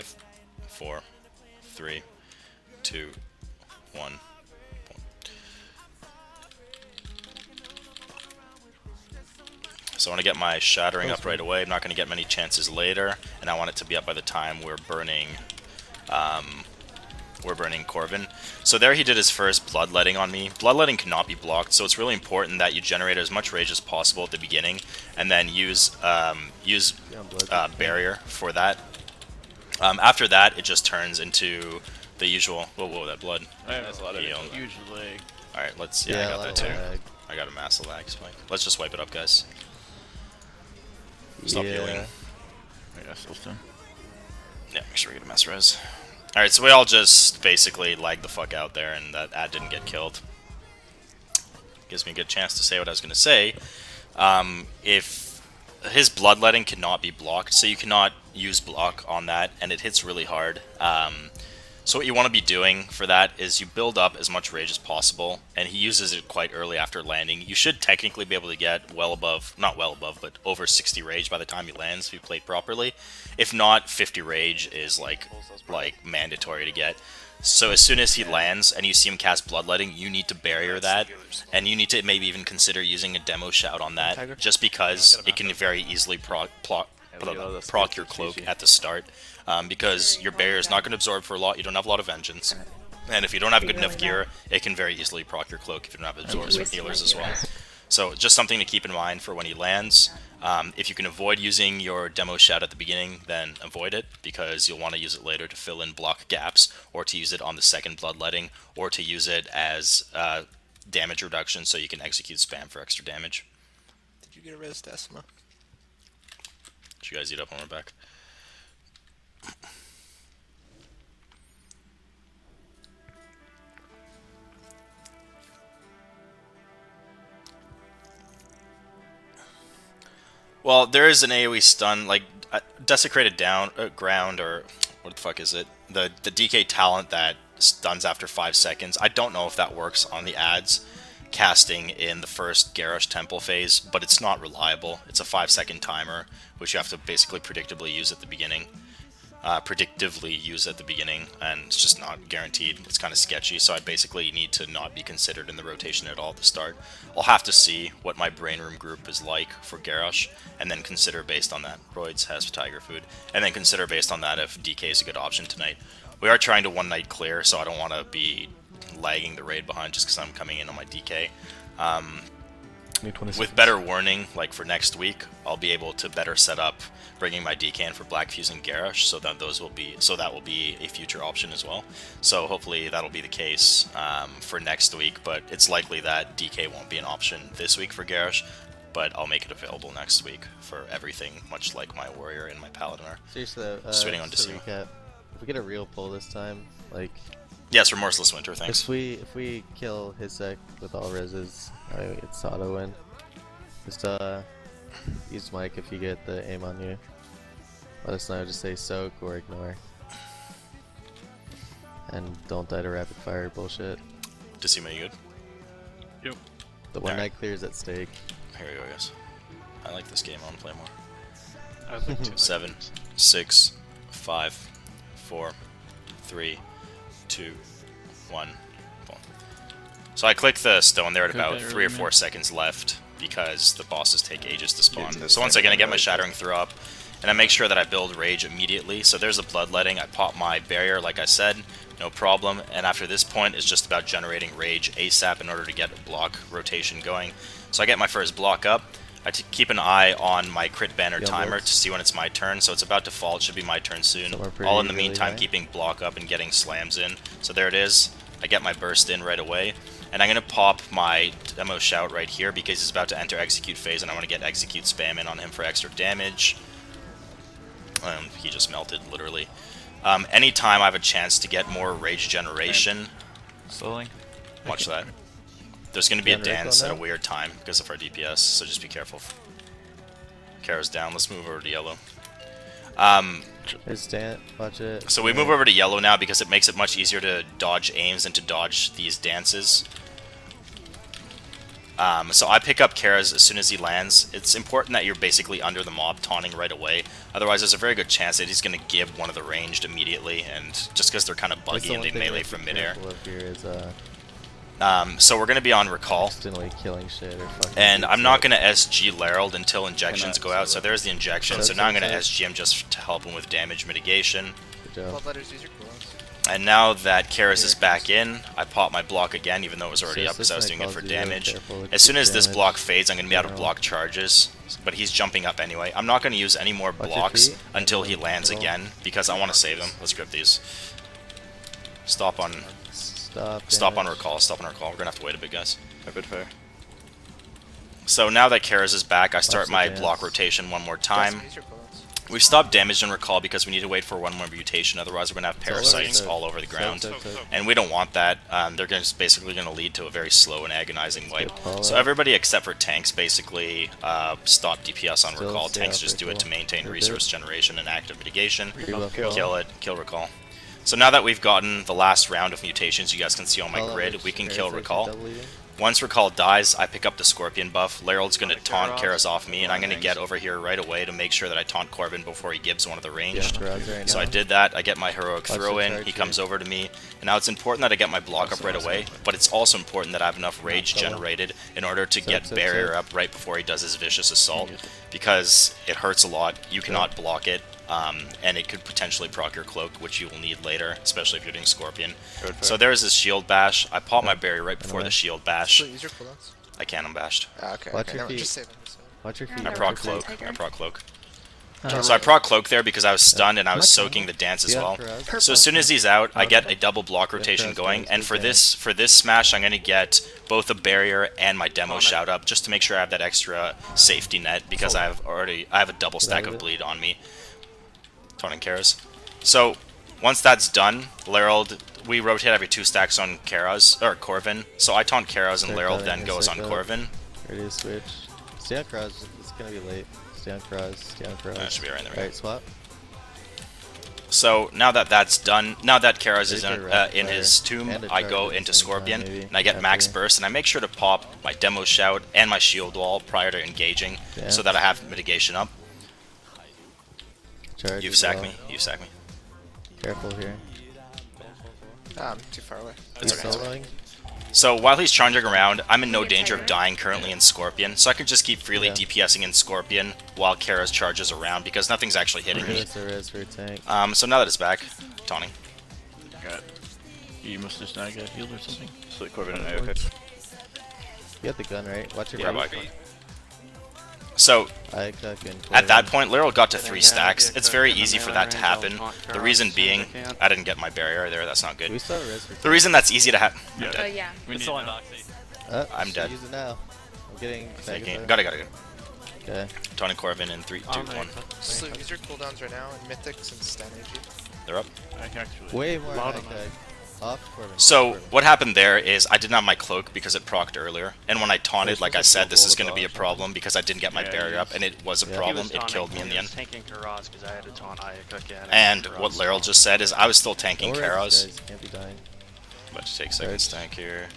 5, 4, 3, 2, 1. So I want to get my shattering up right away. I'm not going to get many chances later, and I want it to be up by the time we're burning Corvin. So there he did his first bloodletting on me. Bloodletting cannot be blocked, so it's really important that you generate as much rage as possible at the beginning, and then use barrier for that. After that, it just turns into the usual. Whoa, that blood. That's a lot of huge lag. All right, let's. Yeah, I got that too. I got a massive lag spike. Let's just wipe it up, guys. Stop healing. Yeah, still soon. Yeah, make sure we get a mass res. Alright, so we all just basically lagged the fuck out there, and that ad didn't get killed. Gives me a good chance to say what I was going to say. If his bloodletting cannot be blocked, so you cannot use block on that, and it hits really hard. So what you want to be doing for that is you build up as much rage as possible, and he uses it quite early after landing. You should technically be able to get well above, not well above, but over 60 rage by the time he lands if you played properly. If not, 50 rage is like mandatory to get. So as soon as he lands and you see him cast Bloodletting, you need to barrier that, and you need to maybe even consider using a demo shout on that, just because it can very easily proc your cloak at the start. Because your barrier is not going to absorb for a lot, you don't have a lot of vengeance. And if you don't have good enough gear, it can very easily proc your cloak if you don't have absorbs with healers as well. So just something to keep in mind for when he lands. If you can avoid using your demo shout at the beginning, then avoid it, because you'll want to use it later to fill in block gaps, or to use it on the second bloodletting, or to use it as damage reduction so you can execute spam for extra damage. Did you get a res Decima? Did you guys eat up when we're back? Well, there is an AoE stun, like desecrated ground, or what the fuck is it? The DK talent that stuns after 5 seconds. I don't know if that works on the ads casting in the first Garrosh Temple phase, but it's not reliable. It's a 5-second timer, which you have to basically predictably use at the beginning. And it's just not guaranteed. It's kind of sketchy, so I basically need to not be considered in the rotation at all at the start. I'll have to see what my brain room group is like for Garrosh, and then consider based on that. Roids has tiger food, and then consider based on that if DK is a good option tonight. We are trying to one night clear, so I don't want to be lagging the raid behind just because I'm coming in on my DK. With better warning, like for next week, I'll be able to better set up bringing my DK in for Black Fuse and Garrosh, so that will be a future option as well. So hopefully that'll be the case for next week, but it's likely that DK won't be an option this week for Garrosh, but I'll make it available next week for everything, much like my Warrior and my Paladin are. Seriously though, just waiting on to recap, if we get a real pull this time, like... Yes, Remorseless Winter, thanks. If we kill his sec with all reses, it's auto win. Just use mic if you get the aim on you. Let us know, just say soak or ignore. And don't die to rapid fire bullshit. Decima, you good? Yep. The one night clear is at stake. Here we go, guys. I like this game, I want to play more. I like to. 7, 6, 5, 4, 3, 2, 1. Boom. So I click the stone there at about 3 or 4 seconds left, because the bosses take ages to spawn. So once again, I get my Shattering Throw up, and I make sure that I build Rage immediately. So there's a Bloodletting, I pop my Barrier like I said, no problem, and after this point it's just about generating Rage ASAP in order to get a block rotation going. So I get my first block up, I keep an eye on my crit banner timer to see when it's my turn, so it's about to fall, it should be my turn soon. All in the meantime keeping block up and getting slams in. So there it is, I get my burst in right away. And I'm going to pop my demo shout right here because he's about to enter execute phase and I want to get execute spam in on him for extra damage. He just melted, literally. Anytime I have a chance to get more rage generation, watch that. There's going to be a dance at a weird time because of our DPS, so just be careful. Kara's down, let's move over to yellow. Watch it. So we move over to yellow now because it makes it much easier to dodge aims and to dodge these dances. So I pick up Kara's as soon as he lands. It's important that you're basically under the mob taunting right away. Otherwise, there's a very good chance that he's going to give one of the ranged immediately, and just because they're kind of buggy and they melee from midair. So we're going to be on recall. Killing shit or and I'm not going to SG Lerald until injections go out. So there's the injection. So now I'm going to SG him just to help him with damage mitigation. Good job. And now that Karas is back in, I pop my block again, even though it was already up because I was doing it for damage. As soon as this block fades, I'm going to be out of block charges, but he's jumping up anyway. I'm not going to use any more blocks until he lands again, because I want to save him. Let's grip these. Stop on recall, stop on recall. We're going to have to wait a bit, guys. A bit fair. So now that Karas is back, I start my block rotation one more time. We've stopped damage and recall because we need to wait for one more mutation, otherwise we're going to have parasites all over the ground. And we don't want that. They're basically going to lead to a very slow and agonizing wipe. So everybody except for tanks basically stop DPS on recall. Tanks just do it to maintain resource generation and active mitigation. Kill it, kill recall. So now that we've gotten the last round of mutations you guys can see on my grid, we can kill recall. Once recall dies, I pick up the Scorpion buff. Lerald's going to taunt Karas off me, and I'm going to get over here right away to make sure that I taunt Corbin before he gives one of the ranged. So I did that, I get my heroic throw in, he comes over to me, and now it's important that I get my block up right away, but it's also important that I have enough rage generated in order to get barrier up right before he does his vicious assault, because it hurts a lot, you cannot block it. And it could potentially proc your cloak, which you will need later, especially if you're doing Scorpion. So there's this shield bash. I pop my barrier right before the shield bash. I can, I'm bashed. Okay. Watch your feet. Just Watch your feet. I proc cloak. I proc cloak. So I proc cloak there because I was stunned and I was soaking the dance as well. So as soon as he's out, I get a double block rotation going, and for this smash, I'm gonna get both a barrier and my demo shout up just to make sure I have that extra safety net because I have a double stack of bleed on me. Taunting Karas. So once that's done, Lerald, we rotate every 2 stacks on Karas or Corvin. So I taunt Karas and Lerald then goes on Corvin. Ready to switch. Stay on Karas. It's gonna be late. Stay on Karas. Stay on Karas. That should be right in there. Right, swap. So now that that's done, now that Karas is in his tomb, I go into Scorpion and I get max burst, and I make sure to pop my demo shout and my shield wall prior to engaging so that I have mitigation up. You've sacked me. You've sacked me. Careful here. I'm too far away. It's okay. So while he's charging around, I'm in no danger of dying currently in Scorpion, so I can just keep freely DPSing in Scorpion while Karas charges around because nothing's actually hitting me. So now that it's back, taunting. Got. You must just not get healed or something. Split Corbin and okay. You got the gun, right? Watch your back. So, at that point, Lerald got to 3 stacks. It's very easy for that to happen. The reason being, I didn't get my barrier there, that's not good. The reason that's easy to happen... Yeah. I'm dead. Use it now. I'm getting... Got it. Okay. Taunting Corvin in 3, 2, 1. So use your cooldowns right now, and Mythics and Stun AG. They're up. Way more So, what happened there is I didn't have my cloak because it procced earlier, and when I taunted, like I said, this is going to be a problem because I didn't get my barrier up, and it was a problem. It killed me in the end. And what Lerald just said is I was still tanking Karas. About to take second stack here.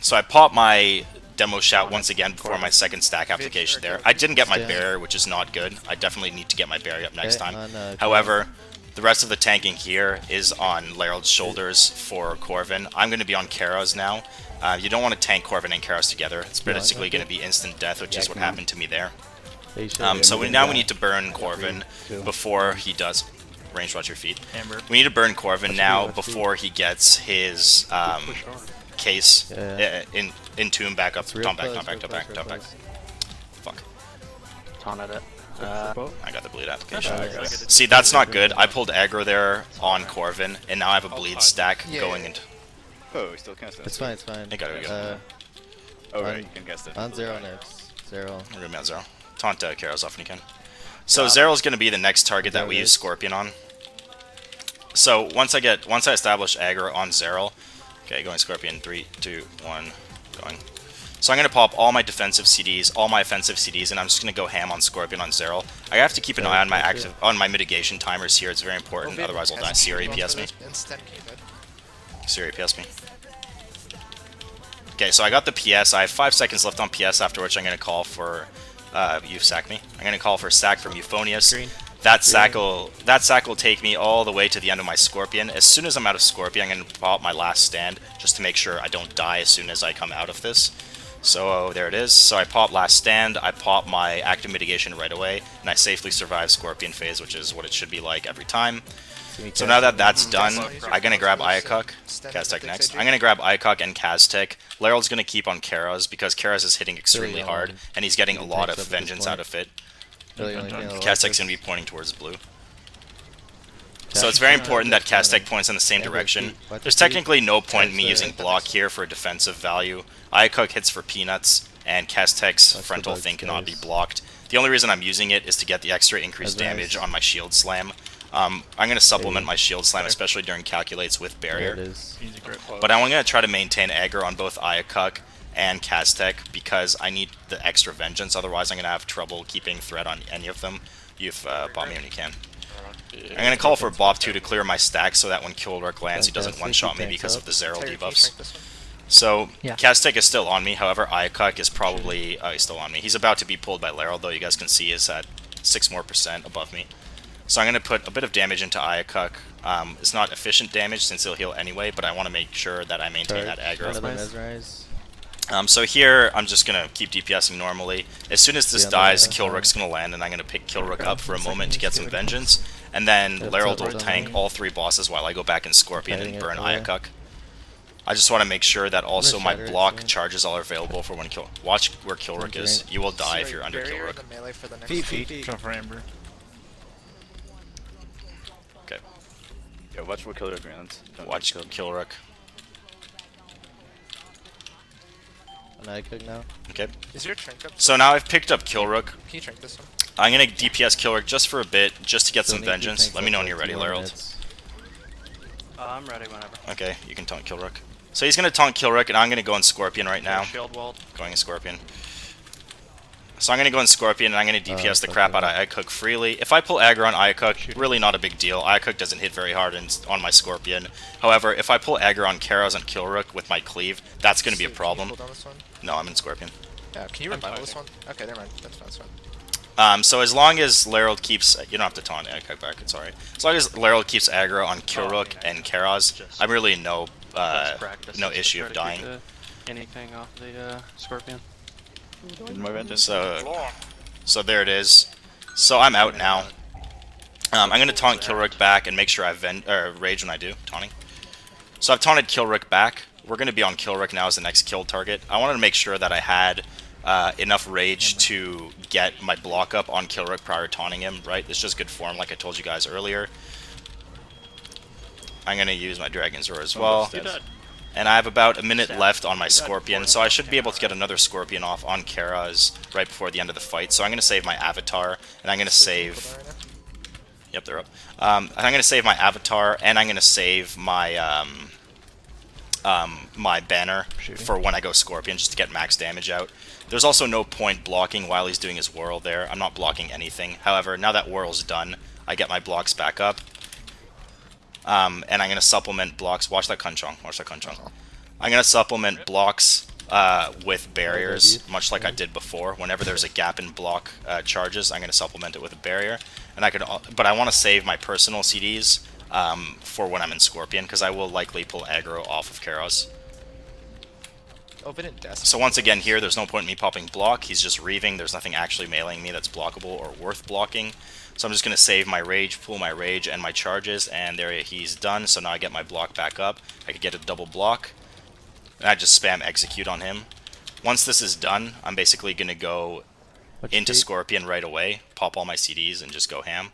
So I popped my demo shout once again before my second stack application there. I didn't get my barrier, which is not good. I definitely need to get my barrier up next time. However, the rest of the tanking here is on Lerald's shoulders for Corvin. I'm going to be on Karas now. You don't want to tank Corvin and Karas together. It's basically going to be instant death, which is what happened to me there. So now we need to burn Corvin before he does... Range watch your feet. We need to burn Corvin now before he gets his case in tomb back up. Taunt back. Fuck. Taunted it. I got the bleed application. See, that's not good. I pulled aggro there on Corvin, and now I have a bleed stack going into... Oh, we still can't stand. It's fine, it's fine. I got it. Oh, right, you can guess it. On Zero next. Zero. We're going to be on Zero. Taunt Karas off when you can. So Zero's going to be the next target that we use Scorpion on. So once I establish aggro on Zero, okay, going Scorpion, 3, 2, 1, going. So I'm going to pop all my defensive CDs, all my offensive CDs, and I'm just going to go ham on Scorpion on Zero. I have to keep an eye on my mitigation timers here. It's very important, otherwise I'll die. Siri PS me. Siri PS me. Okay, so I got the PS. I have 5 seconds left on PS, after which I'm going to call for... you sack me. I'm going to call for a sack from Euphonious. Green. That sack will take me all the way to the end of my Scorpion. As soon as I'm out of Scorpion, I'm going to pop my last stand, just to make sure I don't die as soon as I come out of this. So there it is. So I pop last stand, I pop my active mitigation right away, and I safely survive Scorpion phase, which is what it should be like every time. So now that that's done, I'm going to grab Ayakuk, Kaztek next. I'm going to grab Ayakuk and Kaztek. Lerald's going to keep on Karaz, because Karaz is hitting extremely hard, and he's getting a lot of vengeance out of it. Kaztek's going to be pointing towards blue. So it's very important that Kaztek points in the same direction. There's technically no point in me using block here for a defensive value. Ayakuk hits for peanuts, and Kaztek's frontal thing cannot be blocked. The only reason I'm using it is to get the extra increased damage on my shield slam. I'm going to supplement my shield slam, especially during calculates with barrier. But I'm going to try to maintain aggro on both Ayakuk and Kaztek, because I need the extra vengeance, otherwise I'm going to have trouble keeping threat on any of them. You've bought me when you can. I'm going to call for Bop 2 to clear my stack, so that when Killrook lands he doesn't one-shot me because of the Zero debuffs. So, Kaztek is still on me, however Ayakuk is probably... he's still on me. He's about to be pulled by Lerald, though you guys can see is at 6% more above me. So I'm going to put a bit of damage into Ayakuk. It's not efficient damage since he'll heal anyway, but I want to make sure that I maintain that aggro. So here, I'm just going to keep DPSing normally. As soon as this dies, Killrook's going to land, and I'm going to pick Killrook up for a moment to get some vengeance. And then Lerald will tank all 3 bosses while I go back in Scorpion and burn Ayakuk. I just want to make sure that also my block charges are available for when Kill... Watch where Killrook is. You will die if you're under Killrook. Feet. Jump for Amber. Okay. Yeah, watch where Killrook lands. Watch Killrook. Now. Okay. Is your trink up? So now I've picked up Killrook. Can you trink this one? I'm going to DPS Killrook just for a bit, just to get some vengeance. Let me know when you're ready, Lerald. I'm ready whenever. Okay, you can taunt Killrook. So he's going to taunt Killrook, and I'm going to go in Scorpion right now. Shield walled. Going in Scorpion. So I'm going to go in Scorpion, and I'm going to DPS the crap out of Ayakuk freely. If I pull aggro on Ayakuk, really not a big deal. Ayakuk doesn't hit very hard on my Scorpion. However, if I pull aggro on Karaz and Killrook with my cleave, that's going to be a problem. No, I'm in Scorpion. Yeah, can you revival this one? Okay, never mind. That's fine. So as long as Lerald keeps... You don't have to taunt Ayakuk back, it's alright. As long as Lerald keeps aggro on Killrook and Karaz, I'm really no issue of dying. Anything off the Scorpion. So there it is. So I'm out now. I'm going to taunt Killrook back and make sure I rage when I do taunting. So I've taunted Killrook back. We're going to be on Killrook now as the next kill target. I wanted to make sure that I had enough rage to get my block up on Killrook prior to taunting him, right? It's just good form like I told you guys earlier. I'm going to use my Dragon's Roar as well. And I have about a minute left on my Scorpion, so I should be able to get another Scorpion off on Karaz right before the end of the fight. So I'm going to save my Avatar, and I'm going to save... Yep, they're up. I'm going to save my Avatar, and I'm going to save my my banner for when I go Scorpion, just to get max damage out. There's also no point blocking while he's doing his whirl there. I'm not blocking anything. However, now that whirl's done, I get my blocks back up. And I'm going to supplement blocks. Watch that Kunchong. Watch that Kunchong. I'm going to supplement blocks with barriers, much like I did before. Whenever there's a gap in block charges, I'm going to supplement it with a barrier. And but I want to save my personal CDs for when I'm in Scorpion, because I will likely pull aggro off of Karaz. So once again here, there's no point in me popping block. He's just reaving. There's nothing actually meleeing me that's blockable or worth blocking. So I'm just going to save my rage, pull my rage and my charges, and there he's done. So now I get my block back up. I could get a double block. And I just spam execute on him. Once this is done, I'm basically going to go into Scorpion right away, pop all my CDs, and just go ham.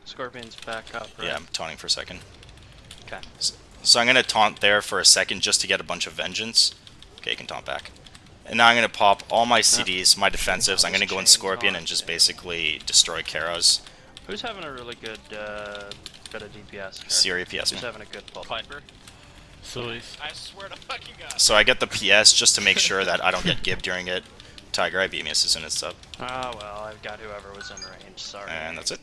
Scorpion's back up, right? Yeah, I'm taunting for a second. Okay. So I'm going to taunt there for a second just to get a bunch of vengeance. Okay, you can taunt back. And now I'm going to pop all my CDs, my defensives. I'm going to go in Scorpion and just basically destroy Karaz. Who's having a really good bit of DPS? Siri PS. Who's having a good pull? Piper? Slooty. I swear to fucking God. So I get the PS just to make sure that I don't get gibbed during it. Tiger, I beat me as soon as it's up. Oh, well, I've got whoever was in range, sorry. And that's it.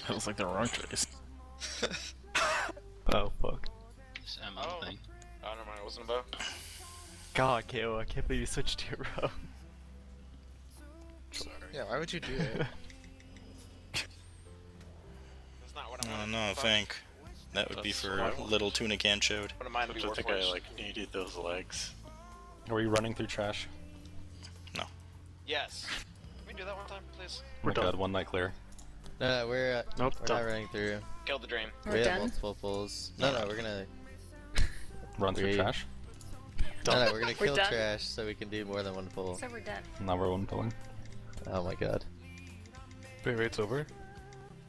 That was like the wrong choice. Oh fuck. This ML thing. That wasn't a bow. God, KO, I can't believe you switched to your row. Sorry. Yeah, why would you do it? That's not what I Oh wanted. no, I think that would be That's for what I want. little tuna can chode. What am I to be I worth think I worse? like needed those legs. Are we running through trash? Yes. Can we do that one time, please? Oh my god, one night clear. No, we're Nope, we're done. not running through. Kill the dream. We We're have done. multiple pulls. No, we're gonna. Run through We- trash? No, we're gonna We're kill done? trash so we can do more than one pull. So we're done. Now we're one pulling. Oh my god. Wait, it's over?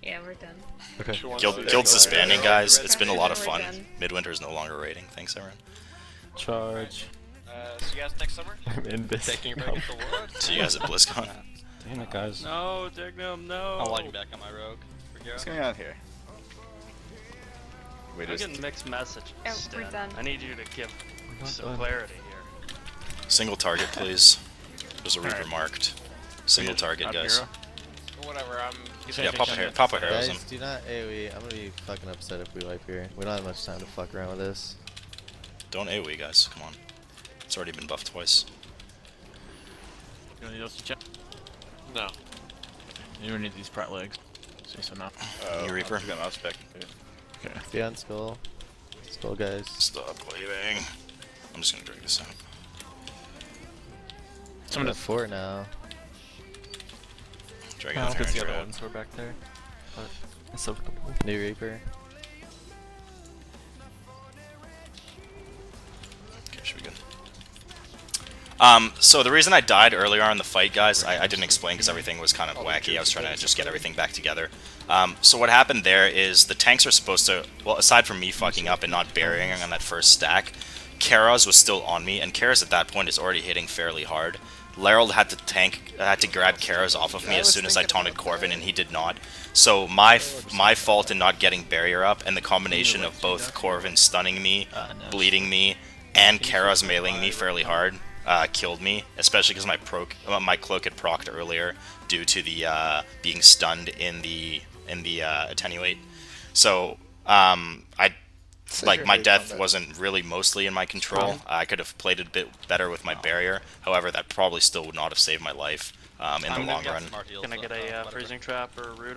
Yeah, we're done. Okay. Guild's disbanding, guys. It's been a lot of We're fun. done. Midwinter is no longer raiding. Thanks, everyone. Charge. See you guys next summer? I'm in this. Taking a break at the war. See you guys at BlizzCon. Damn it, guys. No, Dignum, no. I'm logging back on my rogue. What's going on here? We I'm just getting mixed messages. Oh, we're Stan. done. I need you to give not some done. clarity here. Single target, please. There's a Reaper Alright. marked. Single target, guys. Whatever, Yeah, Papa Heroes him. Guys, do not AoE. I'm gonna be fucking upset if we wipe here. We don't have much time to fuck around with this. Don't AoE, guys. Come on. It's already been buffed twice. You need us to check? No. You don't need these Prot legs. Say so now. You Reaper. Got mouse back. Okay. Be on skull. Skull, guys. Stop cleaving. I'm just gonna drag this out. I'm at 4 now. Drag I it don't out think the here. other ones were back there. But I soaked the pool. New Reaper. Okay, should be good. So the reason I died earlier on in the fight, guys, I didn't explain because everything was kind of wacky. I was trying to just get everything back together. So what happened there is the tanks are supposed to, well, aside from me fucking up and not burying on that first stack, Kara's was still on me, and Kara's at that point is already hitting fairly hard. Larold had to grab Kara's off of me as soon as I taunted Corvin, and he did not. So my fault in not getting barrier up, and the combination of both Corvin stunning me, bleeding me, and Kara's meleeing me fairly hard killed me, especially because my cloak had procced earlier due to the being stunned in the attenuate. So my death wasn't really mostly in my control. I could have played it a bit better with my barrier. However, that probably still would not have saved my life in the long run. Can I get a freezing trap or a root?